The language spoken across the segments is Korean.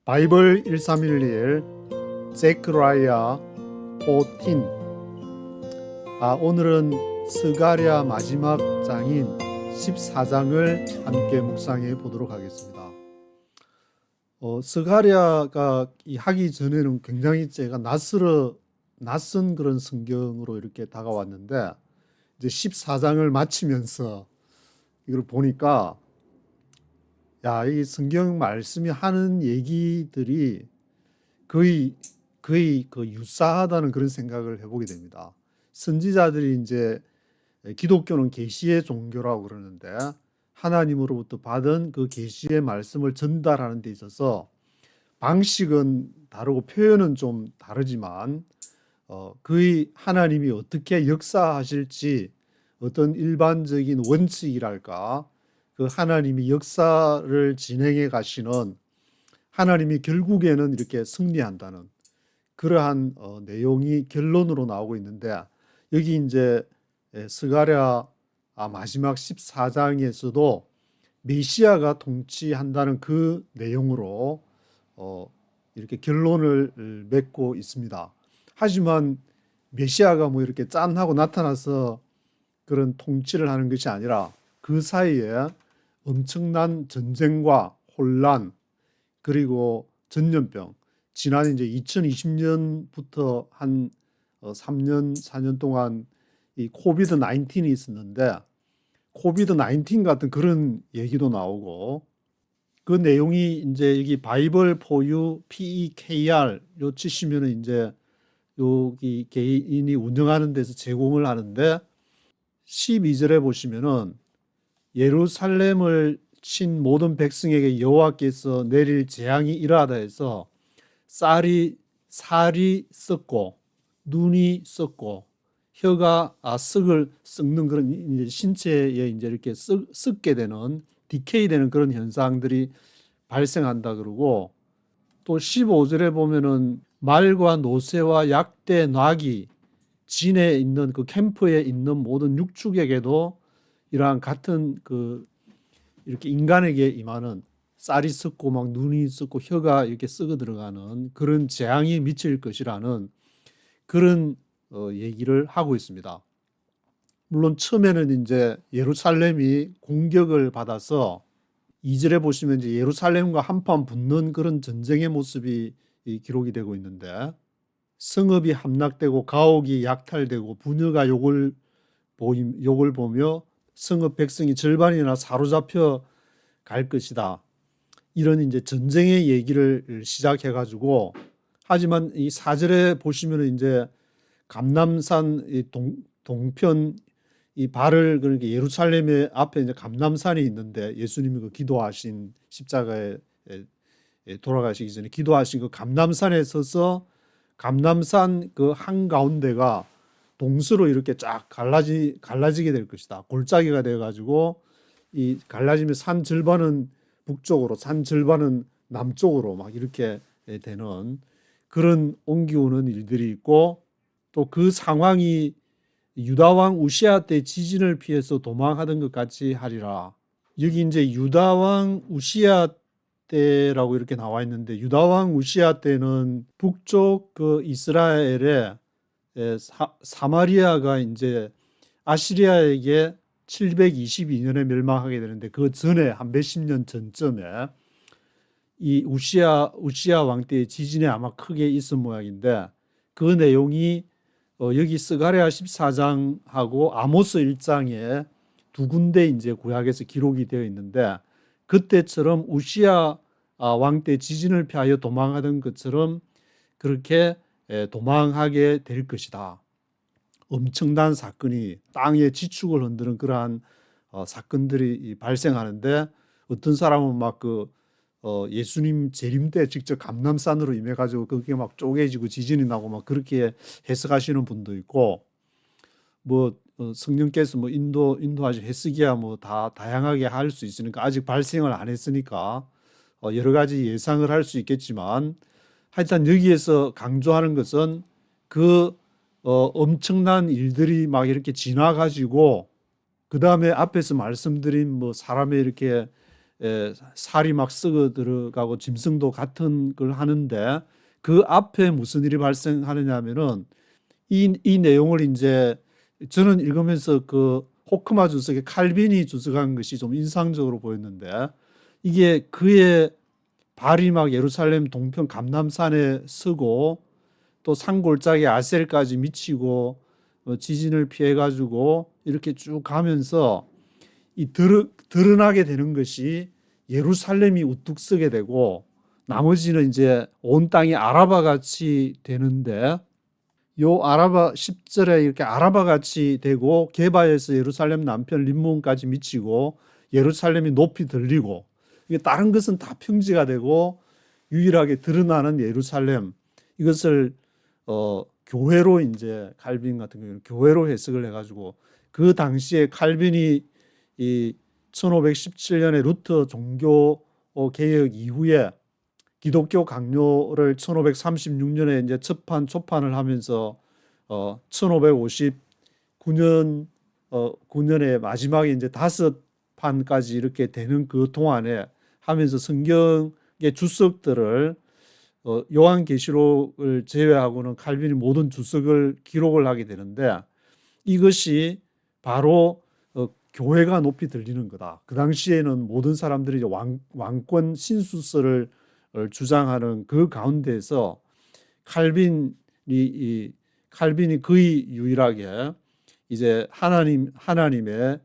바이블 1311 제크라야 14. 오늘은 스가랴 마지막 장인 14장을 함께 묵상해 보도록 하겠습니다. 스가랴가 하기 전에는 굉장히 제가 낯선 그런 성경으로 이렇게 다가왔는데, 이제 14장을 마치면서 이걸 보니까 이 성경 말씀이 하는 얘기들이 거의 그 유사하다는 그런 생각을 해보게 됩니다. 선지자들이 이제 기독교는 계시의 종교라고 그러는데, 하나님으로부터 받은 그 계시의 말씀을 전달하는 데 있어서 방식은 다르고 표현은 좀 다르지만 거의 하나님이 어떻게 역사하실지 어떤 일반적인 원칙이랄까, 그 하나님이 역사를 진행해 가시는, 하나님이 결국에는 이렇게 승리한다는 그러한 내용이 결론으로 나오고 있는데, 여기 이제 스가랴 마지막 14장에서도 메시아가 통치한다는 그 내용으로 이렇게 결론을 맺고 있습니다. 하지만 메시아가 뭐 이렇게 짠하고 나타나서 그런 통치를 하는 것이 아니라, 그 사이에 엄청난 전쟁과 혼란, 그리고 전염병, 지난 이제 2020년부터 한 3년, 4년 동안 이 코비드 19이 있었는데, 코비드 19 같은 그런 얘기도 나오고, 그 내용이 이제 여기 바이블 포유 PEKR 요 치시면은 이제 여기 개인이 운영하는 데서 제공을 하는데, 12절에 보시면은 예루살렘을 친 모든 백성에게 여호와께서 내릴 재앙이 이러하다 해서 살이 썩고 눈이 썩고 혀가 썩는 그런 이제 신체에 이제 이렇게 썩게 되는, 디케이 되는 그런 현상들이 발생한다 그러고, 또 15절에 보면은 말과 노새와 약대 나귀, 진에 있는 그 캠프에 있는 모든 육축에게도 이러한 같은 그 이렇게 인간에게 임하는, 쌀이 썩고 막 눈이 썩고 혀가 이렇게 썩어 들어가는 그런 재앙이 미칠 것이라는 그런 얘기를 하고 있습니다. 물론 처음에는 이제 예루살렘이 공격을 받아서 2절에 보시면 이제 예루살렘과 한판 붙는 그런 전쟁의 모습이 기록이 되고 있는데, 성읍이 함락되고 가옥이 약탈되고 부녀가 욕을 보며 성읍 백성이 절반이나 사로잡혀 갈 것이다. 이런 이제 전쟁의 얘기를 시작해 가지고, 하지만 이 4절에 보시면은 이제 감람산 동편 이 발을, 그러니까 예루살렘의 앞에 이제 감람산이 있는데, 예수님이 그 기도하신 십자가에 돌아가시기 전에 기도하신 그 감람산에 서서 감람산 그 한가운데가 동서로 이렇게 쫙 갈라지게 될 것이다. 골짜기가 되어 가지고 이 갈라지면 산 절반은 북쪽으로, 산 절반은 남쪽으로 막 이렇게 되는 그런 옮기오는 일들이 있고, 또 그 상황이 유다왕 우시아 때 지진을 피해서 도망하던 것 같이 하리라. 여기 이제 유다왕 우시아 때라고 이렇게 나와 있는데, 유다왕 우시아 때는 북쪽 그 이스라엘에 사마리아가 이제 아시리아에게 722년에 멸망하게 되는데, 그 전에 한 몇십 년 전쯤에 이 우시아 왕 때의 지진이 아마 크게 있은 모양인데, 그 내용이 여기 스가랴 14장하고 아모스 1장에 두 군데 이제 구약에서 기록이 되어 있는데, 그때처럼 우시아 왕 때 지진을 피하여 도망하던 것처럼 그렇게 도망하게 될 것이다. 엄청난 사건이, 땅의 지축을 흔드는 그러한 사건들이 발생하는데, 어떤 사람은 막 예수님 재림 때 직접 감람산으로 임해가지고 그게 막 쪼개지고 지진이 나고 막 그렇게 해석하시는 분도 있고, 뭐 성령께서 뭐 인도하시 해석이야 뭐 다 다양하게 할 수 있으니까, 아직 발생을 안 했으니까 여러 가지 예상을 할 수 있겠지만, 하여튼 여기에서 강조하는 것은 그 엄청난 일들이 막 이렇게 지나가지고, 그 다음에 앞에서 말씀드린 뭐 사람의 이렇게 살이 막 썩어 들어가고 짐승도 같은 걸 하는데 그 앞에 무슨 일이 발생하느냐 하면은 이 내용을 이제 저는 읽으면서 그 호크마 주석의 칼빈이 주석한 것이 좀 인상적으로 보였는데 이게 그의 발이 막 예루살렘 동편 감람산에 서고 또 산골짜기 아셀까지 미치고 지진을 피해 가지고 이렇게 쭉 가면서 이 드러나게 되는 것이 예루살렘이 우뚝 서게 되고 나머지는 이제 온 땅이 아라바 같이 되는데 요 아라바 10절에 이렇게 아라바 같이 되고 게바에서 예루살렘 남편 림몬까지 미치고 예루살렘이 높이 들리고 이게 다른 것은 다 평지가 되고 유일하게 드러나는 예루살렘 이것을 교회로 이제 칼빈 같은 경우는 교회로 해석을 해가지고 그 당시에 칼빈이 이 1517년에 루터 종교 개혁 이후에 기독교 강요를 1536년에 이제 초판을 하면서 1559년 9년에 마지막에 이제 5판까지 이렇게 되는 그 동안에 하면서 성경의 주석들을 요한계시록을 제외하고는 칼빈이 모든 주석을 기록을 하게 되는데 이것이 바로 교회가 높이 들리는 거다. 그 당시에는 모든 사람들이 이제 왕권 신수설을 주장하는 그 가운데서 칼빈이 거의 유일하게 이제 하나님의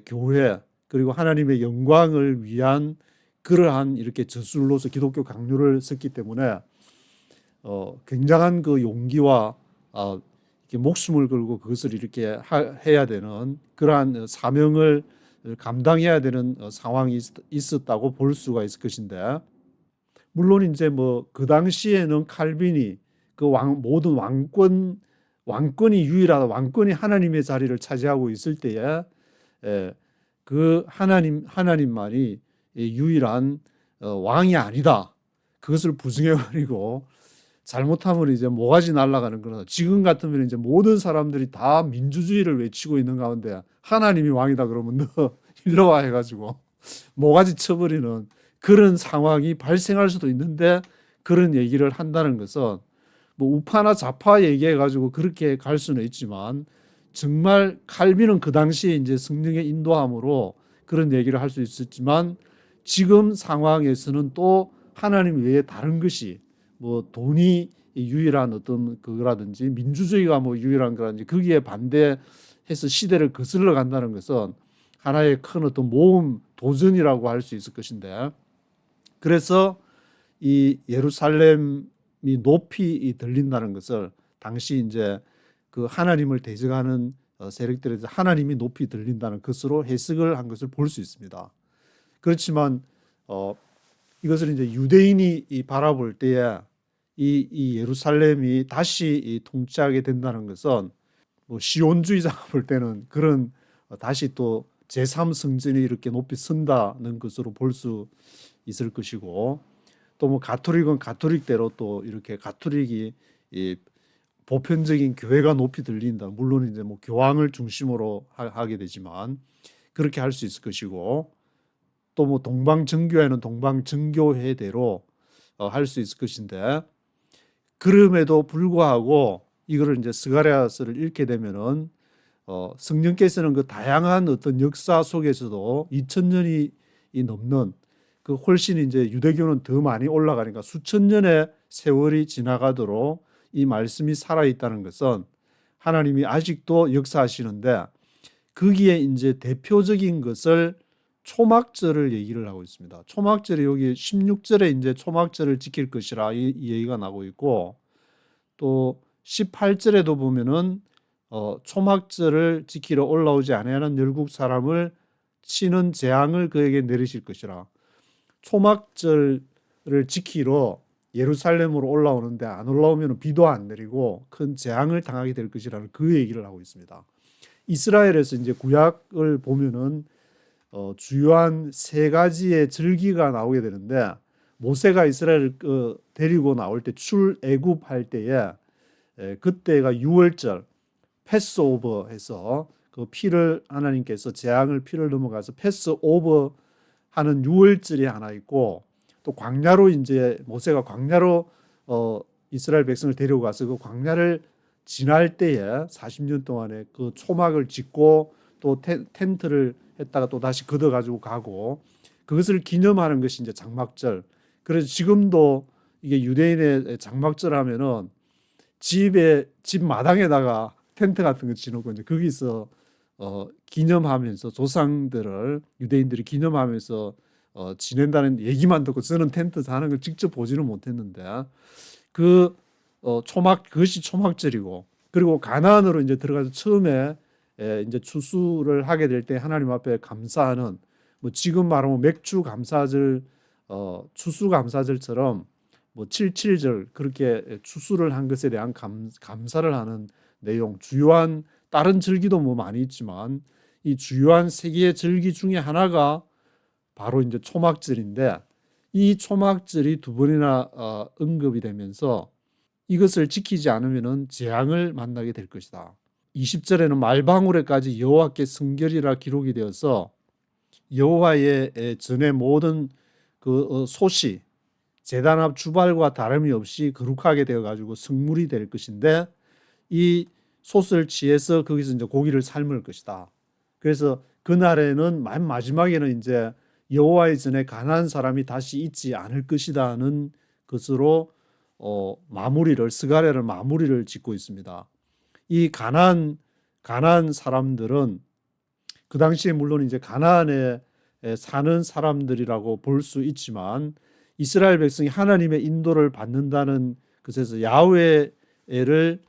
교회 그리고 하나님의 영광을 위한 그러한 이렇게 저술로서 기독교 강요를 썼기 때문에 굉장한 그 용기와 이렇게 목숨을 걸고 그것을 이렇게 해야 되는 그러한 사명을 감당해야 되는 상황이 있었다고 볼 수가 있을 것인데 물론 이제 뭐 그 당시에는 칼빈이 그 모든 왕권이 유일하다 왕권이 하나님의 자리를 차지하고 있을 때에 그 하나님만이 유일한 왕이 아니다. 그것을 부정해버리고 잘못하면 이제 모가지 날아가는 거나 지금 같으면 이제 모든 사람들이 다 민주주의를 외치고 있는 가운데 하나님이 왕이다 그러면 너 일로 와 해가지고 모가지 쳐버리는 그런 상황이 발생할 수도 있는데 그런 얘기를 한다는 것은 뭐 우파나 좌파 얘기해가지고 그렇게 갈 수는 있지만 정말 칼빈은 그 당시에 이제 성령의 인도함으로 그런 얘기를 할 수 있었지만 지금 상황에서는 또 하나님 외에 다른 것이 뭐 돈이 유일한 어떤 그거라든지 민주주의가 뭐 유일한 거라든지 거기에 반대해서 시대를 거슬러 간다는 것은 하나의 큰 어떤 모험 도전이라고 할 수 있을 것인데 그래서 이 예루살렘이 높이 들린다는 것을 당시 이제 그 하나님을 대적하는 세력들에서 하나님이 높이 들린다는 것으로 해석을 한 것을 볼 수 있습니다. 그렇지만 이것을 이제 유대인이 바라볼 때에 이 예루살렘이 다시 통치하게 된다는 것은 뭐 시온주의자가 볼 때는 그런 다시 또 제3성전이 이렇게 높이 선다는 것으로 볼 수 있을 것이고 또 뭐 가톨릭은 가톨릭대로 또 이렇게 가톨릭이 이 보편적인 교회가 높이 들린다. 물론 이제 뭐 교황을 중심으로 하게 되지만 그렇게 할 수 있을 것이고 또 뭐 동방정교회는 동방정교회대로 할 수 있을 것인데 그럼에도 불구하고 이거를 이제 스가랴서를 읽게 되면은 성령께서는 그 다양한 어떤 역사 속에서도 2000년이 넘는 그 훨씬 이제 유대교는 더 많이 올라가니까 수천 년의 세월이 지나가도록 이 말씀이 살아 있다는 것은 하나님이 아직도 역사하시는데 거기에 이제 대표적인 것을 초막절을 얘기를 하고 있습니다. 초막절이 여기 16절에 이제 초막절을 지킬 것이라 이 얘기가 나오고 있고 또 18절에도 보면은 초막절을 지키러 올라오지 아니하는 열국 사람을 치는 재앙을 그에게 내리실 것이라. 초막절을 지키러 예루살렘으로 올라오는데 안 올라오면 비도 안 내리고 큰 재앙을 당하게 될 것이라는 그 얘기를 하고 있습니다. 이스라엘에서 이제 구약을 보면은 주요한 세 가지의 절기가 나오게 되는데 모세가 이스라엘을 데리고 나올 때 출애굽할 때에 그때가 6월절 패스오버 해서 그 피를 하나님께서 재앙을 피를 넘어가서 패스오버 하는 유월절이 하나 있고, 또 광야로 이제 모세가 광야로 이스라엘 백성을 데려가서 그 광야를 지날 때에 40년 동안에 그 초막을 짓고 또 텐트를 했다가 또 다시 걷어가지고 가고, 그것을 기념하는 것이 이제 장막절. 그래서 지금도 이게 유대인의 장막절 하면은 집 마당에다가 텐트 같은 거 지놓고 이제 거기서 기념하면서 조상들을 유대인들이 기념하면서 지낸다는 얘기만 듣고, 저는 텐트 사는 걸 직접 보지는 못했는데 그 그것이 초막절이고, 그리고 가나안으로 이제 들어가서 처음에 이제 추수를 하게 될 때 하나님 앞에 감사하는, 뭐 지금 말하면 맥주 감사절, 추수 감사절처럼 뭐 77절 그렇게 추수를 한 것에 대한 감사를 하는 내용, 주요한 다른 절기도 뭐 많이 있지만 이 주요한 세 개의 절기 중에 하나가 바로 이제 초막절인데, 이 초막절이 두 번이나 언급이 되면서 이것을 지키지 않으면 재앙을 만나게 될 것이다. 20절에는 말방울에까지 여호와께 성결이라 기록이 되어서 여호와의 전에 모든 그 솥이 제단 앞 주발과 다름이 없이 거룩하게 되어 가지고 성물이 될 것인데, 이 솥을 취해서 거기서 이제 고기를 삶을 것이다. 그래서 그날에는 맨 마지막에는 이제 여호와의 전에 가난한 사람이 다시 있지 않을 것이다는 것으로 스가랴를 마무리를 짓고 있습니다. 이 가나안 사람들은 그 당시에 물론 이제 가나안에 사는 사람들이라고 볼 수 있지만, 이스라엘 백성이 하나님의 인도를 받는다는 것에서 야훼를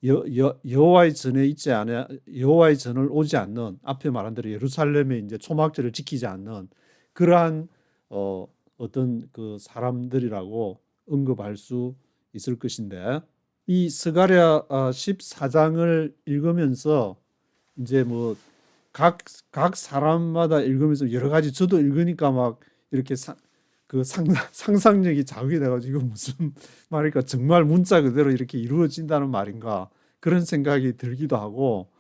여호와의 전에 있지 않아, 여호와의 전을 오지 않는, 앞에 말한 대로 예루살렘의 이제 초막절을 지키지 않는 그러한 어떤 그 사람들이라고 언급할 수 있을 것인데, 이 스가랴 14장을 읽으면서 이제 뭐 각 사람마다 읽으면서 여러 가지, 저도 읽으니까 막 이렇게 상상력이 자극이 돼가지고 이거 무슨 말일까, 정말 문자 그대로 이렇게 이루어진다는 말인가 그런 생각이 들기도 하고,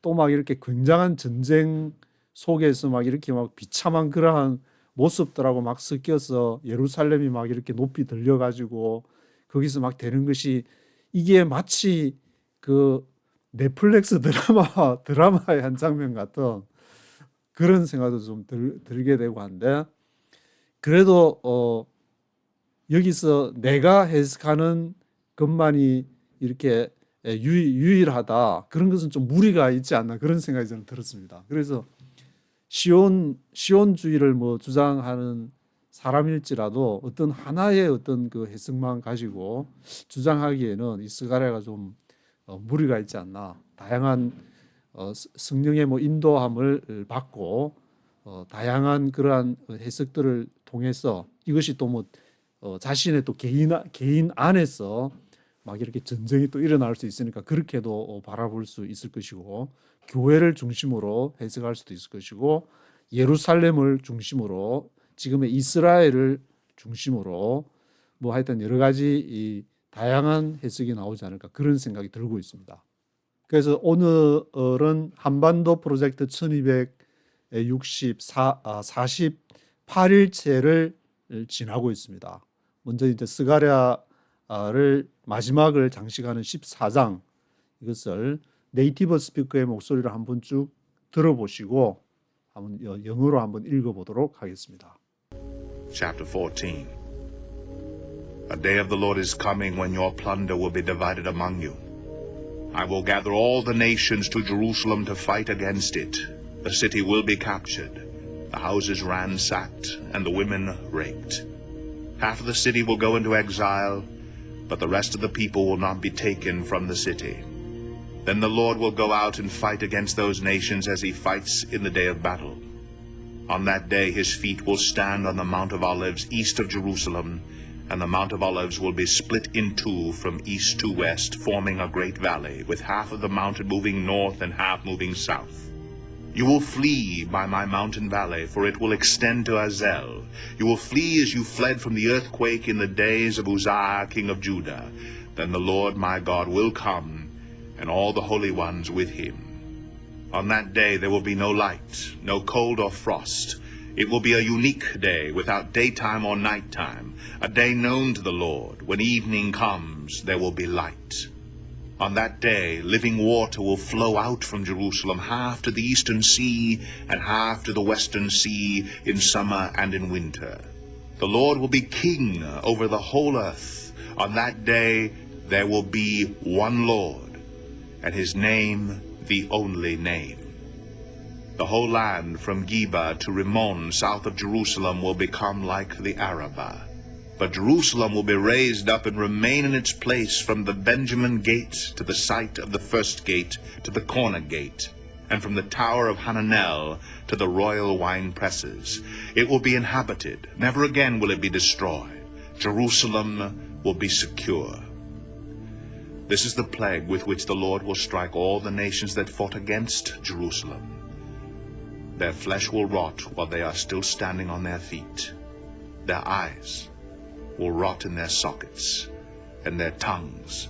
또 막 이렇게 굉장한 전쟁 속에서 막 이렇게 막 비참한 그러한 모습들하고 막 섞여서 예루살렘이 막 이렇게 높이 들려가지고 거기서 막 되는 것이, 이게 마치 그 넷플릭스 드라마의 한 장면 같은 그런 생각도 좀 들게 되고 한데, 그래도 여기서 내가 해석하는 것만이 이렇게 유일하다, 그런 것은 좀 무리가 있지 않나 그런 생각이 저는 들었습니다. 그래서 시온주의를 뭐 주장하는 사람일지라도 어떤 하나의 어떤 그 해석만 가지고 주장하기에는 이 스가랴가 좀 무리가 있지 않나. 다양한 성령의 뭐 인도함을 받고 다양한 그러한 해석들을 통해서 이것이 또 뭐 자신의 또 개인 안에서 막 이렇게 전쟁이 또 일어날 수 있으니까 그렇게도 바라볼 수 있을 것이고, 교회를 중심으로 해석할 수도 있을 것이고, 예루살렘을 중심으로 지금의 이스라엘을 중심으로 뭐 하여튼 여러 가지 이 다양한 해석이 나오지 않을까 그런 생각이 들고 있습니다. 그래서 오늘은 한반도 프로젝트 48일째를 지나고 있습니다. 먼저 이제 스가랴를 마지막을 장식하는 14장, 이것을 네이티브 스피커의 목소리를 한번 쭉 들어보시고 한번 영어로 한번 읽어보도록 하겠습니다. Chapter 14. A day of the Lord is coming when your plunder will be divided among you. I will gather all the nations to Jerusalem to fight against it. The city will be captured, the houses ransacked, and the women raped. Half of the city will go into exile, but the rest of the people will not be taken from the city. Then the Lord will go out and fight against those nations as he fights in the day of battle. On that day his feet will stand on the Mount of Olives east of Jerusalem, and the Mount of Olives will be split in two from east to west, forming a great valley, with half of the mountain moving north and half moving south. You will flee by my mountain valley, for it will extend to Azel. You will flee as you fled from the earthquake in the days of Uzziah, king of Judah. Then the Lord my God will come, and all the holy ones with him. On that day there will be no light, no cold or frost. It will be a unique day without daytime or nighttime, a day known to the Lord. When evening comes, there will be light. On that day, living water will flow out from Jerusalem, half to the eastern sea and half to the western sea, in summer and in winter. The Lord will be king over the whole earth. On that day, there will be one Lord, and his name the only name. The whole land from Geba to Rimmon, south of Jerusalem, will become like the Arabah. But Jerusalem will be raised up and remain in its place from the Benjamin gate to the site of the first gate to the corner gate, and from the tower of Hananel to the royal wine presses. It will be inhabited. Never again will it be destroyed. Jerusalem will be secure. This is the plague with which the Lord will strike all the nations that fought against Jerusalem. Their flesh will rot while they are still standing on their feet. Their eyes will rot in their sockets, and their tongues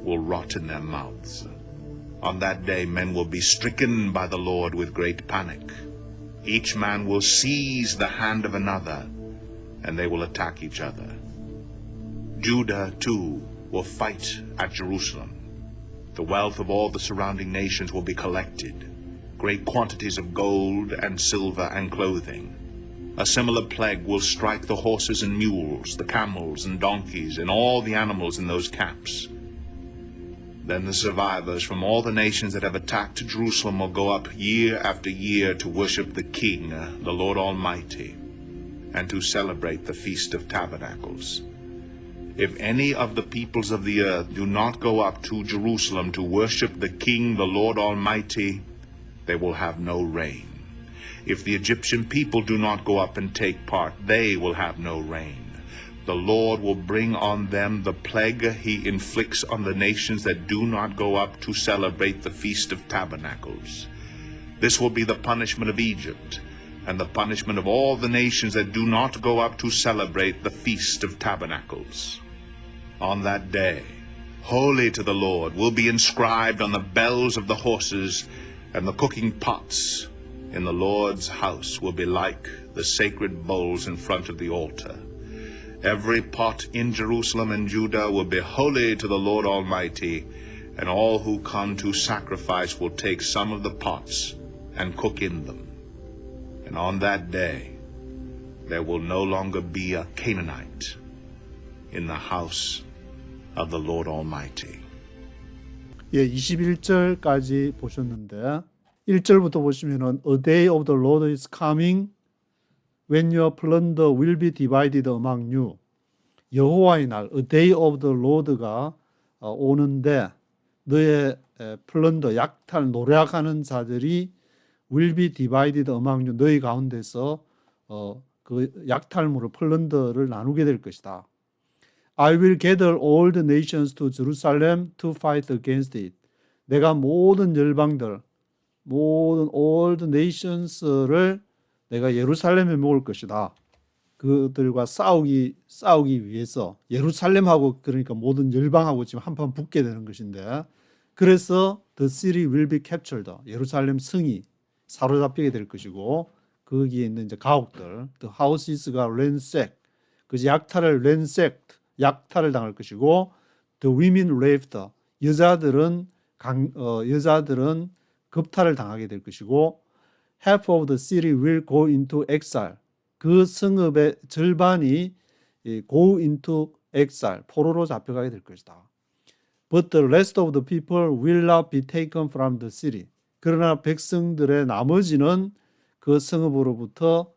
will rot in their mouths. On that day men will be stricken by the Lord with great panic. Each man will seize the hand of another, and they will attack each other. Judah, too, will fight at Jerusalem. The wealth of all the surrounding nations will be collected, great quantities of gold and silver and clothing. A similar plague will strike the horses and mules, the camels and donkeys, and all the animals in those camps. Then the survivors from all the nations that have attacked Jerusalem will go up year after year to worship the King, the Lord Almighty, and to celebrate the Feast of Tabernacles. If any of the peoples of the earth do not go up to Jerusalem to worship the King, the Lord Almighty, they will have no rain. If the Egyptian people do not go up and take part, they will have no rain. The Lord will bring on them the plague he inflicts on the nations that do not go up to celebrate the Feast of Tabernacles. This will be the punishment of Egypt, and the punishment of all the nations that do not go up to celebrate the Feast of Tabernacles. On that day, holy to the Lord will be inscribed on the bells of the horses, and the cooking pots in the Lord's house will be like the sacred bowls in front of the altar. Every pot in Jerusalem and Judah will be holy to the Lord Almighty, and all who come to sacrifice will take some of the pots and cook in them. And on that day, there will no longer be a Canaanite in the house of the Lord Almighty. 예, 21절까지 보셨는데 1절부터 보시면은 A day of the Lord is coming when your plunder will be divided among you. 여호와의 날, A day of the Lord가 오는데 너의 플런더, 약탈, 노략하는 자들이 will be divided among you. 너희 가운데서 그 약탈물을, 플런더를 나누게 될 것이다. I will gather all the nations to Jerusalem to fight against it. 내가 모든 열방들, 모든 all the nations를 내가 예루살렘에 모을 것이다. 그들과 싸우기 위해서 예루살렘하고 그러니까 모든 열방하고 지금 한판 붙게 되는 것인데 그래서 the city will be captured. 예루살렘 성이 사로잡히게 될 것이고 거기에 있는 이제 가옥들, the houses가 ransacked, 그 약탈을 ransacked, 약탈을 당할 것이고 the women raped, 여자들은 겁탈을 당하게 될 것이고 half of the city will go into exile. 그 성읍의 절반이 go into exile, 포로로 잡혀가게 될 것이다. But the rest of the people will not be taken from the city. 그러나 백성들의 나머지는 그 성읍으로부터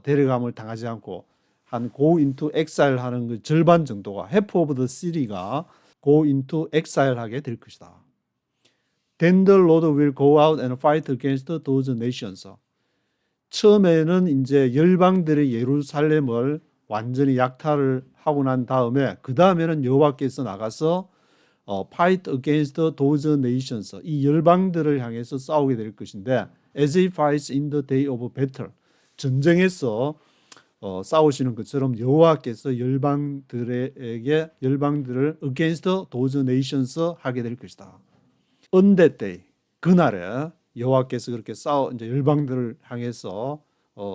데려감을 당하지 않고 한 go into exile 하는 그 절반 정도가 half of the city가 go into exile 하게 될 것이다. Then the Lord will go out and fight against those nations. 처음에는 이제 열방들이 예루살렘을 완전히 약탈을 하고 난 다음에 그 다음에는 여호와께서 나가서 fight against those nations. 이 열방들을 향해서 싸우게 될 것인데 as he fights in the day of battle. 전쟁에서 싸우시는 것처럼 여호와께서 열방들을 against those nations 하게 될 것이다. On that day, 그날에 여호와께서 그렇게 이제 열방들을 향해서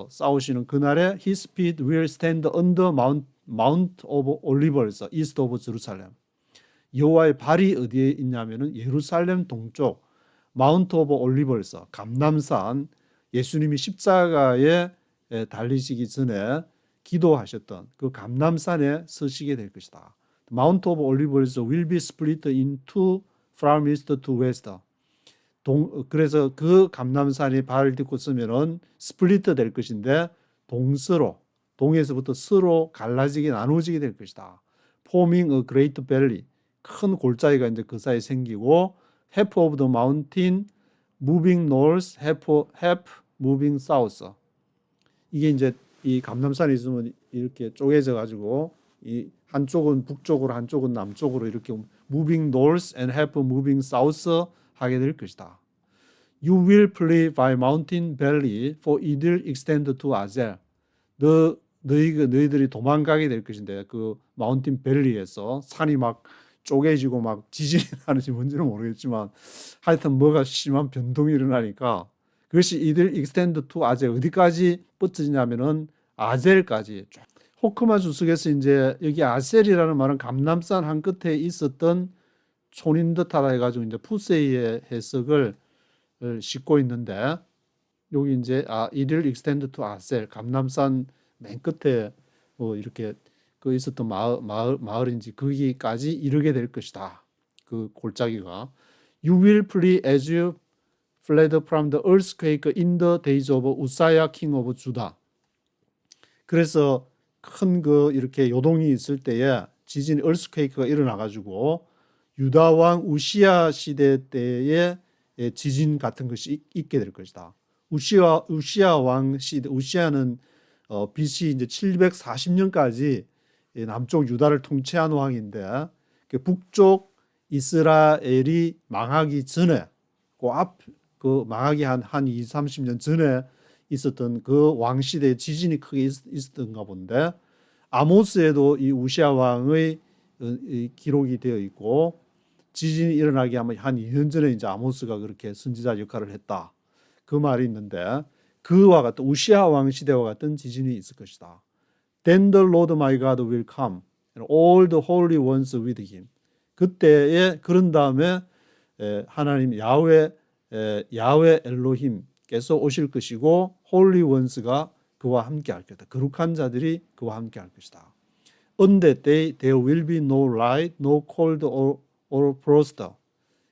싸우시는 그날에 his feet will stand on the Mount of Olives east of Jerusalem. 여호와의 발이 어디에 있냐면은 예루살렘 동쪽 마운트 오브 올리버스 감람산, 예수님이 십자가에 달리시기 전에 기도하셨던 그 감람산에 서시게 될 것이다. 마운트 오브 올리버스 will be split into from east to west. 그래서 그 감람산이 발을 딛고 서면은 스플리트 될 것인데 동서로, 동에서부터 서로 갈라지게 나누어지게 될 것이다. Forming a great valley. 큰 골짜기가 이제 그 사이에 생기고 half of the mountain moving north, half moving south. 이게 이제 이 감람산이 있으면 이렇게 쪼개져 가지고 이 한쪽은 북쪽으로 한쪽은 남쪽으로 이렇게 moving north and half moving south 하게 될 것이다. You will flee by mountain valley, for it will extend to Azel. 너희들이 도망가게 될 것인데 그 마운틴 밸리에서 산이 막 쪼개지고 막 지진이 나는지 뭔지는 모르겠지만 하여튼 뭐가 심한 변동이 일어나니까 그것이 이들 extend to 아젤 어디까지 뻗어지냐면은 아젤까지. 호크만 주석에서 이제 여기 아셀이라는 말은 감람산 한 끝에 있었던 촌인 듯하다 해가지고 이제 푸세이의 해석을 싣고 있는데 여기 이제 이들 extend to 아셀 감람산 맨 끝에 뭐 이렇게 그 있었던 마을인지 거기까지 이르게 될 것이다. 그 골짜기가 You will flee as you fled from the earthquake in the days of Uzziah king of Judah. 그래서 큰 그 이렇게 요동이 있을 때에 지진 earthquake가 일어나 가지고 유다 왕 우시야 시대 때에 지진 같은 것이 있게 될 것이다. 우시야 왕 시대 우시야는 BC 이제 740년까지 남쪽 유다를 통치한 왕인데 북쪽 이스라엘이 망하기 전에 그 망하기 한 20, 30년 전에 있었던 그 왕 시대에 지진이 크게 있었던가 본데 아모스에도 이 우시야 왕의 기록이 되어 있고 지진이 일어나기 한 2년 전에 이제 아모스가 그렇게 선지자 역할을 했다. 그 말이 있는데 그와 같은 우시야 왕 시대와 같은 지진이 있을 것이다. Then the Lord my God will come and all the holy ones with him. 그때에 그런 다음에 하나님 야훼 엘로힘께서 오실 것이고 holy ones가 그와 함께 할 것이다. 거룩한 자들이 그와 함께 할 것이다. On that day there will be no light, no cold or frost.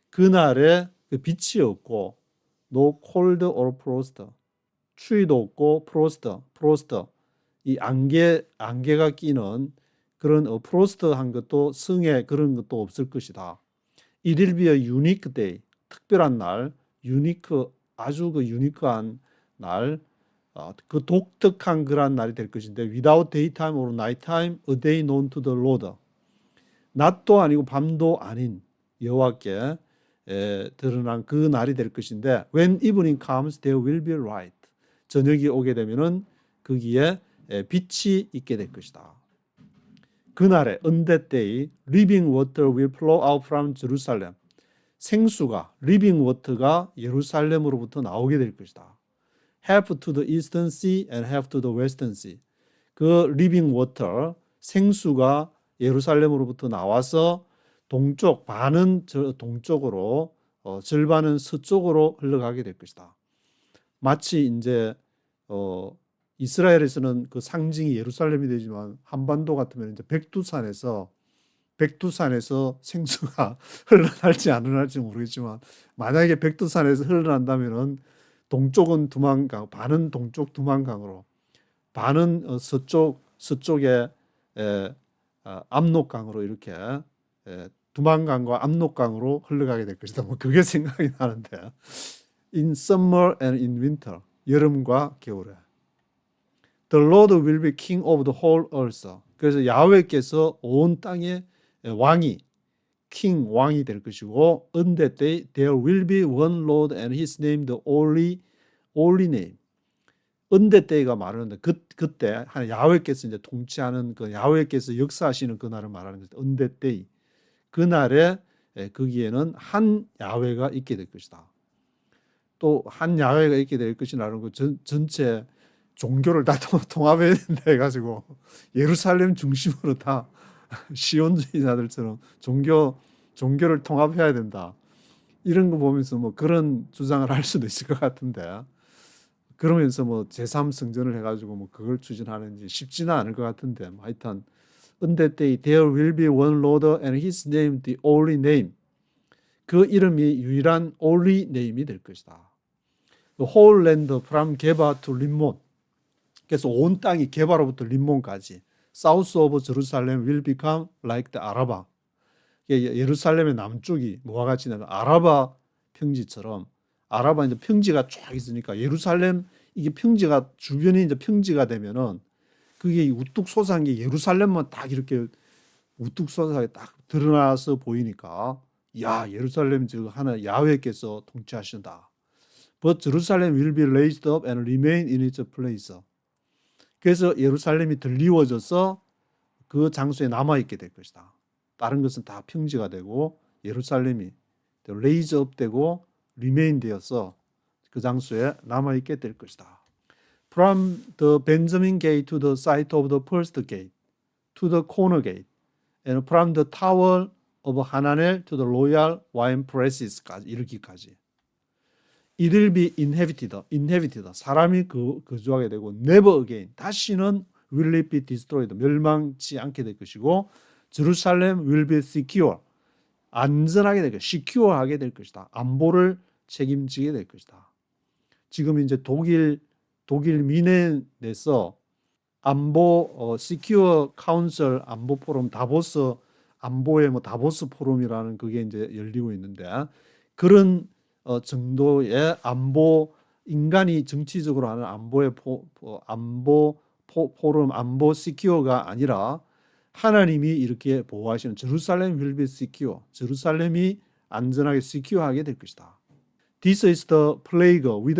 그날에 그 빛이 없고 no cold or frost. 추위도 없고 프로스트 이 안개가 끼는 그런 프로스트한 것도 성에 그런 것도 없을 것이다. It will be a unique day. 특별한 날, 아주 그 유니크한 날, 그 독특한 그런 날이 될 것인데 without daytime or nighttime, a day known to the Lord. 낮도 아니고 밤도 아닌 여호와께 드러난 그 날이 될 것인데 when evening comes, there will be light. 저녁이 오게 되면은 거기에 빛이 있게 될 것이다. 그날에 on that day, living water will flow out from Jerusalem. 생수가 living water가 예루살렘으로부터 나오게 될 것이다. Half to the eastern sea and half to the western sea. 그 living water 생수가 예루살렘으로부터 나와서 동쪽 반은 동쪽으로 절반은 서쪽으로 흘러가게 될 것이다. 마치 이제 이스라엘에서는 그 상징이 예루살렘이 되지만 한반도 같으면 이제 백두산에서 생수가 흘러날지 안 흘러날지 모르겠지만 만약에 백두산에서 흘러난다면은 동쪽은 두만강, 반은 동쪽 두만강으로, 반은 서쪽에 압록강으로 이렇게 두만강과 압록강으로 흘러가게 될 것이다. 뭐 그게 생각이 나는데 in summer and in winter 여름과 겨울에 the Lord will be king of the whole earth. 그래서 야훼께서 온 땅의 왕이 될 것이고 on that day there will be one Lord and his name the only name. on that day가 말하는데 그때 야훼께서 이제 통치하는 그 야훼께서 역사하시는 그날을 말하는 것이다. on that day. 그날에 거기에는 한 야훼가 있게 될 것이다. 또 한 야훼가 있게 될 것이라는 거 전체 종교를 다 통합해야 된다 해가지고 예루살렘 중심으로 다 시온주의자들처럼 종교를 통합해야 된다. 이런 거 보면서 뭐 그런 주장을 할 수도 있을 것 같은데 그러면서 뭐 제3성전을 해가지고 뭐 그걸 추진하는지 쉽지는 않을 것 같은데 뭐 하여튼 On that day there will be one Lord and his name the only name. 그 이름이 유일한 only name이 될 것이다. The whole land from 게바 to 림몬. 그래서 온 땅이 게바로부터 림몬까지 South of Jerusalem will become like the Araba. 예루살렘의 남쪽이 뭐와 같이 되면 아라바 평지처럼 아라바 이제 평지가 쫙 있으니까 예루살렘 이게 평지가 주변이 이제 평지가 되면은 그게 우뚝 솟아난 게 예루살렘만 딱 이렇게 우뚝 솟아게 딱 드러나서 보이니까 야 예루살렘 즉 하나 야훼께서 통치하신다. But Jerusalem will be raised up and remain in its place. 그래서 예루살렘이 들리워져서 그 장소에 남아 있게 될 것이다. 다른 것은 다 평지가 되고 예루살렘이 raise up 되고 remain 되어서 그 장소에 남아 있게 될 것이다. From the Benjamin gate to the site of the first gate, to the corner gate, and from the tower of Hananel to the royal wine presses까지 이르기까지. It will be inhabited. 사람이 거주하게 되고 never again. 다시는 will it be destroyed. 멸망치 않게 될 것이고 Jerusalem will be secure. 안전하게 될 것이다. secure하게 될 것이다. 안보를 책임지게 될 것이다. 지금 이제 독일 미넨에서 안보 Secure Council 안보 포럼 다보스 안보의 뭐 다보스 포럼이라는 그게 이제 열리고 있는데 그런 정도의 안보 인간이 정치적으로 하는 안보의 안보 포럼 안보 시큐어가 아니라 하나님이 이렇게 보호하시는 제루살렘 will be secure. 제루살렘이 안전하게 시큐어하게 될 것이다. This is the plague with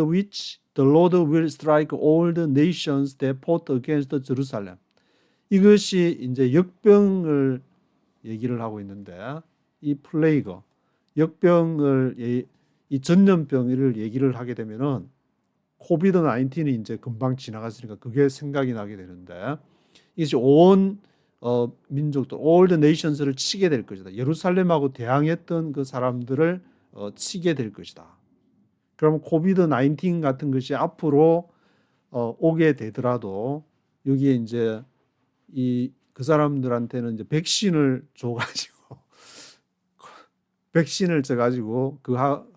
which the Lord will strike all the nations that fought against Jerusalem. 이것이 이제 역병을 얘기를 하고 있는데 이 플레이거 역병을 이 전염병을 얘기를 하게 되면은 코비드 19이 이제 금방 지나갔으니까 그게 생각이 나게 되는데 이것이 온 민족들 all the nations를 치게 될 것이다. 예루살렘하고 대항했던 그 사람들을 치게 될 것이다. 그럼 코비드 19 같은 것이 앞으로 오게 되더라도 여기에 이제 그 사람들한테는 이제 백신을 줘가지고 백신을 줘가지고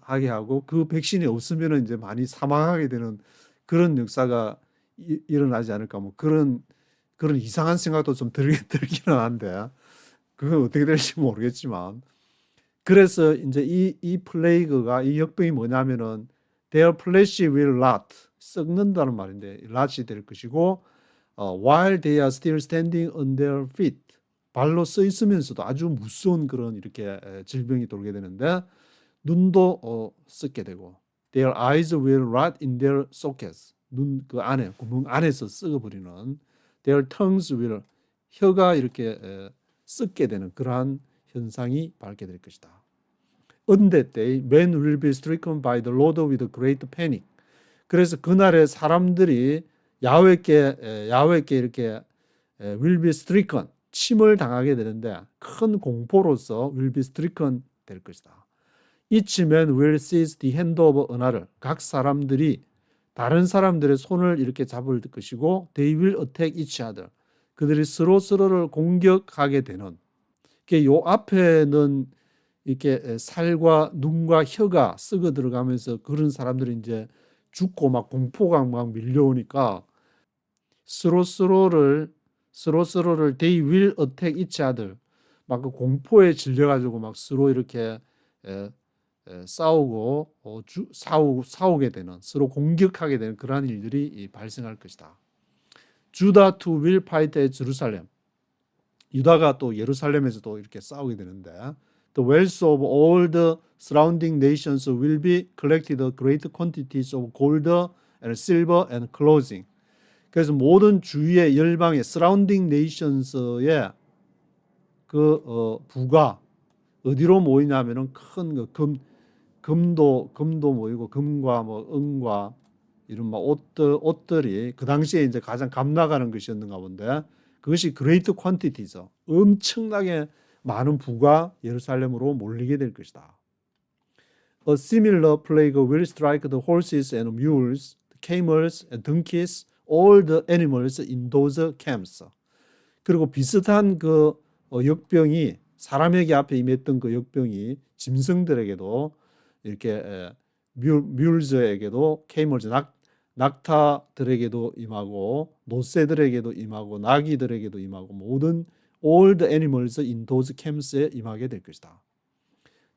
하게 하고 그 백신이 없으면은 이제 많이 사망하게 되는 그런 역사가 일어나지 않을까 뭐 그런 이상한 생각도 좀 들기는 한데 그건 어떻게 될지 모르겠지만 그래서 이제 이 플레이그가 이 역병이 뭐냐면은 their flesh will rot 썩는다는 말인데 rot이 될 것이고 while they are still standing on their feet 발로 서 있으면서도 아주 무서운 그런 이렇게 질병이 돌게 되는데 눈도 썩게 되고 their eyes will rot in their sockets 눈 그 안에 구멍 안에서 썩어버리는 their tongues will 혀가 이렇게 썩게 되는 그러한 현상이 밝게 될 것이다. On that day, men will be stricken by the Lord with great panic. 그래서 그날에 사람들이 야훼께 이렇게 will be stricken 침을 당하게 되는데 큰 공포로서 will be stricken 될 것이다. Each man will seize the hand of another. 각 사람들이 다른 사람들의 손을 이렇게 잡을 것이고 they will attack each other. 그들이 서로를 공격하게 되는. 요 앞에는 이렇게 살과 눈과 혀가 썩어 들어가면서 그런 사람들이 이제 죽고 막 공포가 막 밀려오니까 서로를 they will attack each other. 막 그 공포에 질려가지고 막 서로 이렇게 싸우게 되는 서로 공격하게 되는 그러한 일들이 발생할 것이다. Judah too will fight at Jerusalem. 유다가 또 예루살렘에서도 이렇게 싸우게 되는데 The wealth of all the surrounding nations will be collected great quantities of gold and silver and clothing. 그래서 모든 주위의 열방의 surrounding nations의 그 부가 어디로 모이냐면은 큰 금도 모이고 금과 뭐 은과 이런 막 옷들이 그 당시에 이제 가장 값 나가는 것이었는가 본데 그것이 그레이트 퀀티티죠. 엄청나게 많은 부가 예루살렘으로 몰리게 될 것이다. A similar plague will strike the horses and mules, the camels and donkeys, all the animals in those camps. 그리고 비슷한 그 역병이 사람에게 앞에 임했던 그 역병이 짐승들에게도 이렇게 뮬즈에게도 케이멀즈 낙타들에게도 임하고 노새들에게도 임하고 나귀들에게도 임하고 모든 all the animals in those camps에 임하게 될 것이다.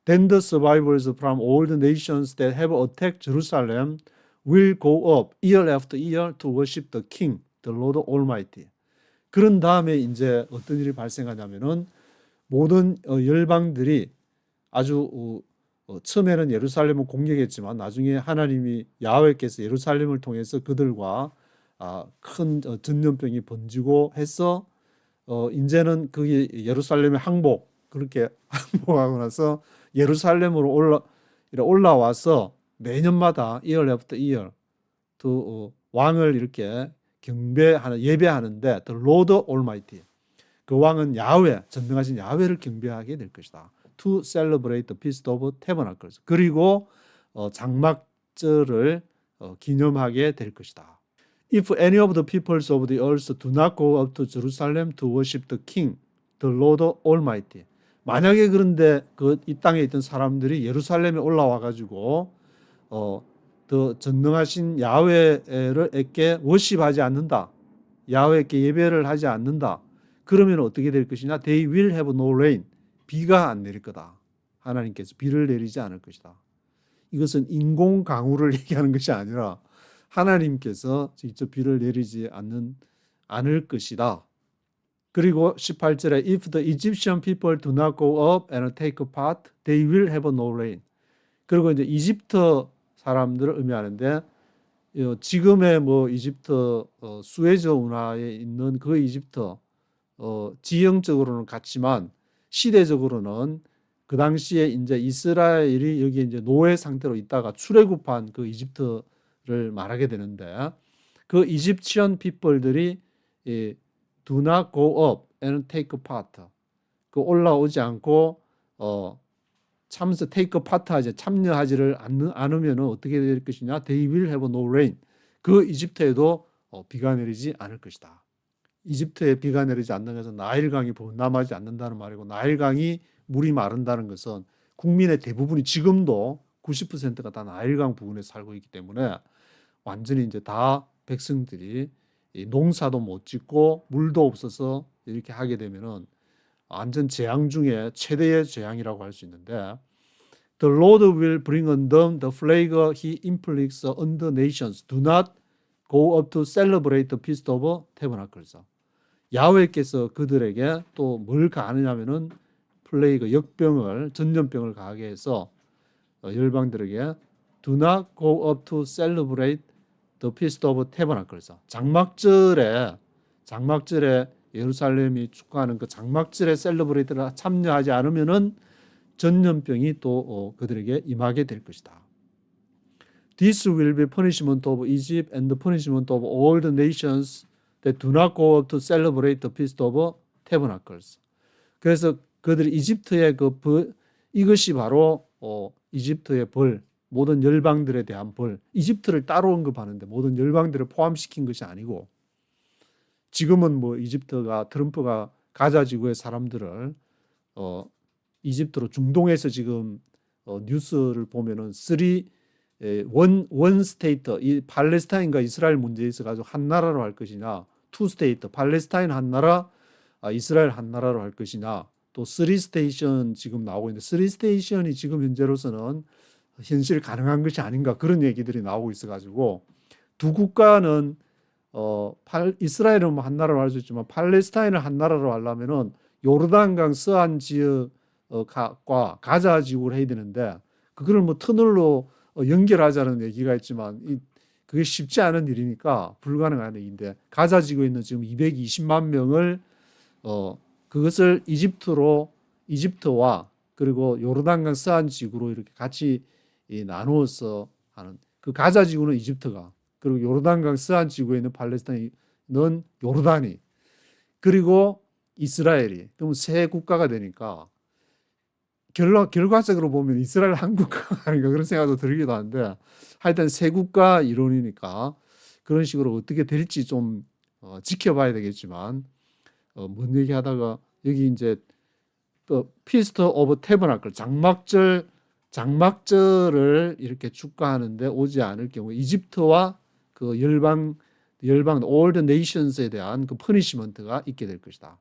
Then the survivors from all the nations that have attacked Jerusalem will go up year after year to worship the King, the Lord Almighty. 그런 다음에 이제 어떤 일이 발생하냐면은 모든 열방들이 아주 처음에는 예루살렘을 공격했지만 나중에 하나님이 야훼께서 예루살렘을 통해서 그들과 큰 전염병이 번지고 해서 이제는 그게 예루살렘의 항복 그렇게 항복하고 나서 예루살렘으로 올라와서 매년마다 year after year 또 왕을 이렇게 경배하는 예배하는데 the Lord Almighty 그 왕은 야훼 전능하신 야훼를 경배하게 될 것이다. To celebrate the Feast of Tabernacles. 그리고 장막절을 기념하게 될 것이다. If any of the peoples of the earth do not go up to Jerusalem to worship the King, the Lord Almighty. 만약에 그런데 이 땅에 있던 사람들이 예루살렘에 올라와 가지고 더 전능하신 야훼에게 워십하지 않는다. 야훼에게 예배를 하지 않는다. 그러면 어떻게 될 것이냐? They will have no rain. 비가 안 내릴 거다. 하나님께서 비를 내리지 않을 것이다. 이것은 인공 강우를 얘기하는 것이 아니라 하나님께서 직접 비를 내리지 않을 것이다. 그리고 18절에 If the Egyptian people do not go up and take part, they will have no rain. 그리고 이제 이집트 사람들을 의미하는데 지금의 뭐 이집트 수에즈 운하에 있는 그 이집트 지형적으로는 같지만 시대적으로는 그 당시에 이제 이스라엘이 여기 이제 노예 상태로 있다가 출애굽한 그 이집트를 말하게 되는데 그 이집시언 피플들이 do not go up and take part 그 올라오지 않고 take part 하지 참여하지를 않으면 어떻게 될 것이냐? They will have no rain. 그 이집트에도 비가 내리지 않을 것이다. 이집트에 비가 내리지 않는 것은 나일강이 범람하지 않는다는 말이고 나일강이 물이 마른다는 것은 국민의 대부분이 지금도 90%가 다 나일강 부근에 살고 있기 때문에 완전히 이제 다 백성들이 농사도 못 짓고 물도 없어서 이렇게 하게 되면은 완전 재앙 중에 최대의 재앙이라고 할 수 있는데 The Lord will bring on them the plague he inflicts on the nations. Do not go up to celebrate the feast of tabernacles. 야훼께서 그들에게 또 뭘 가하느냐면은 플레이그 역병을 전염병을 가하게 해서 열방들에게 do not go up to celebrate the feast of tabernacles. 장막절에 예루살렘이 축하하는 그 장막절에 셀러브레이트를 참여하지 않으면은 전염병이 또 그들에게 임하게 될 것이다. This will be punishment of Egypt and the punishment of all the nations that do not go up to celebrate the feast of tabernacles. 그래서 그들이 이집트의 이것이 바로 이집트의 벌, 모든 열방들에 대한 벌. 이집트를 따로 언급하는데 모든 열방들을 포함시킨 것이 아니고 지금은 뭐 이집트가 트럼프가 가자 지구의 사람들을 이집트로 중동에서 지금 뉴스를 보면은 원 스테이트 이 팔레스타인과 이스라엘 문제에 있어 가지고 한 나라로 할 것이냐, 투 스테이트 팔레스타인 한 나라, 이스라엘 한 나라로 할 것이냐, 또 쓰리 스테이션 지금 나오고 있는데 쓰리 스테이션이 지금 현재로서는 현실 가능한 것이 아닌가 그런 얘기들이 나오고 있어 가지고 두 국가는 이스라엘은 뭐 한 나라로 할 수 있지만 팔레스타인을 한 나라로 하려면은 요르단강 서안 지역과 가자 지구를 해야 되는데 그거를 뭐 터널로 연결하자는 얘기가 있지만 그게 쉽지 않은 일이니까 불가능한 얘기인데 가자 지구에 있는 지금 220만 명을 그것을 이집트와 그리고 요르단강 서안 지구로 이렇게 같이 나누어서 하는 그 가자 지구는 이집트가 그리고 요르단강 서안 지구에 있는 팔레스타인은 요르단이, 그리고 이스라엘이, 그럼 세 국가가 되니까 결과적으로 보면 이스라엘 한 국가가 아닌가 그런 생각도 들기도 하는데, 하여튼 세 국가 이론이니까 그런 식으로 어떻게 될지 좀 지켜봐야 되겠지만, 뭔 얘기하다가 여기 이제 또 피스트 오브 태버나클, 장막절을 이렇게 축하하는데 오지 않을 경우 이집트와 그 열방 올드 네이션스에 대한 그 퍼니시먼트가 있게 될 것이다.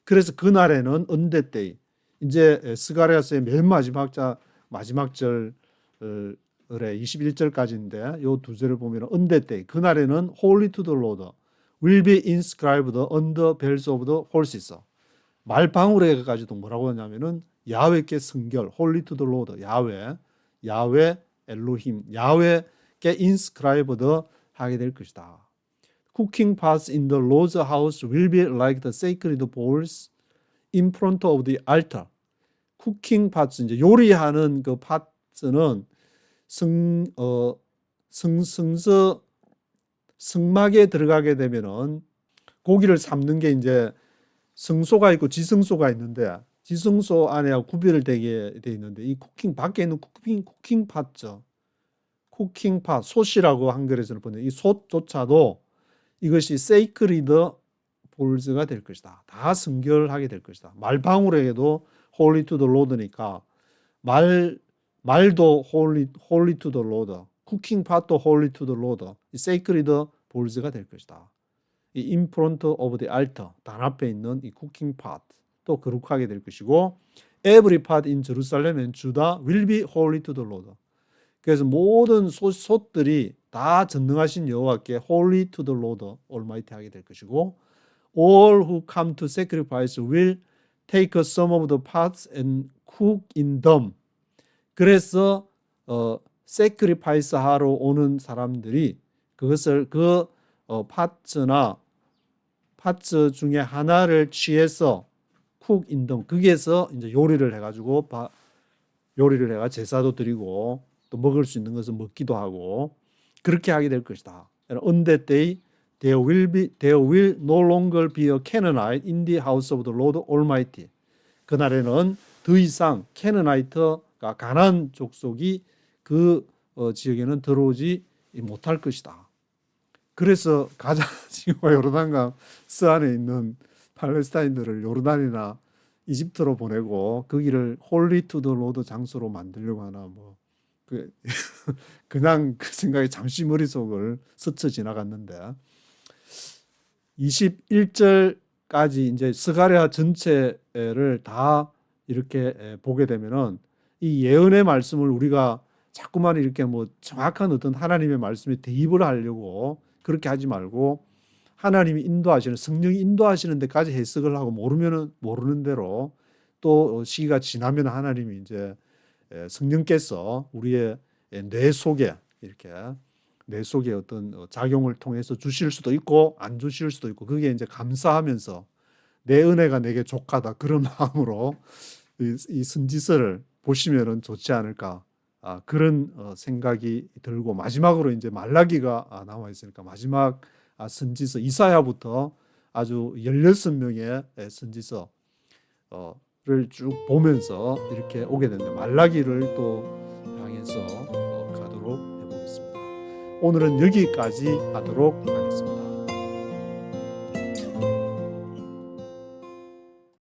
그래서 그날에는 언데 데이, 이제 스가랴서의 맨 마지막 절에 21절까지인데 요 두 절을 보면 언데 데이, 그날에는 holy to the Lord will be inscribed on the bells of the horses. 말방울에까지도 뭐라고 하냐면은 야훼께 성결, holy to the Lord, 야훼 엘로힘, 야훼께 inscribed 하게 될 것이다. Cooking pots in the Lord's house will be like the sacred bowls in front of the altar. Cooking pots, 이제 요리하는 그 파츠는 성막에 들어가게 되면은 고기를 삶는 게 이제 성소가 있고 지성소가 있는데, 지성소 안에 구별을 되게 돼 있는데, 이 쿠킹 밖에 있는 쿠킹 팟죠. 쿠킹 팟, 솥이라고 한글에서는 보는 이 솥조차도 이것이 sacred bowls가 될 것이다. 다 성결하게 될 것이다. 말방울에게도 holy to the Lord니까 말도 holy to the Lord, 쿠킹 팟도 holy to the Lord, sacred bowls가 될 것이다. 이 in front of the altar, 단 앞에 있는 이 쿠킹 팟도 거룩하게 될 것이고, every pot in Jerusalem and Judah will be holy to the Lord. 그래서 모든 솥들이 다 전능하신 여호와께 holy to the Lord Almighty 하게 될 것이고, all who come to sacrifice will take some of the pots and cook in them. 그래서 sacrifice 하러 오는 사람들이 그것을 파츠 중에 하나를 취해서 cook in them, 거기에서 이제 요리를 해가지고 제사도 드리고 또 먹을 수 있는 것을 먹기도 하고 그렇게 하게 될 것이다. On that day there will no longer be a Canaanite in the house of the Lord Almighty. 그날에는 더 이상 캐너나이트가 가나안 족속이 그 지역에는 들어오지 못할 것이다. 그래서 가자 지구와 요르단강 서안에 있는 팔레스타인들을 요르단이나 이집트로 보내고 거기를 홀리 투 더 로드 장소로 만들려고 하나, 그냥 그 생각이 잠시 머릿속을 스쳐 지나갔는데, 21절까지 이제 스가랴 전체를 다 이렇게 보게 되면은 이 예언의 말씀을 우리가 자꾸만 이렇게 정확한 어떤 하나님의 말씀에 대입을 하려고 그렇게 하지 말고, 하나님이 인도하시는, 성령이 인도하시는 데까지 해석을 하고 모르면은 모르는 대로, 또 시기가 지나면 하나님이 이제 성령께서 우리의 뇌 속에 이렇게 뇌 속에 어떤 작용을 통해서 주실 수도 있고 안 주실 수도 있고, 그게 이제 감사하면서 내 은혜가 내게 족하다 그런 마음으로 이 선지서를 보시면은 좋지 않을까, 그런 생각이 들고, 마지막으로 이제 말라기가 나와 있으니까 마지막 선지서 이사야부터 아주 16명의 선지서를 쭉 보면서 이렇게 오게 되는데, 말라기를 또 향해서 가도록 해보겠습니다. 오늘은 여기까지 하도록 하겠습니다.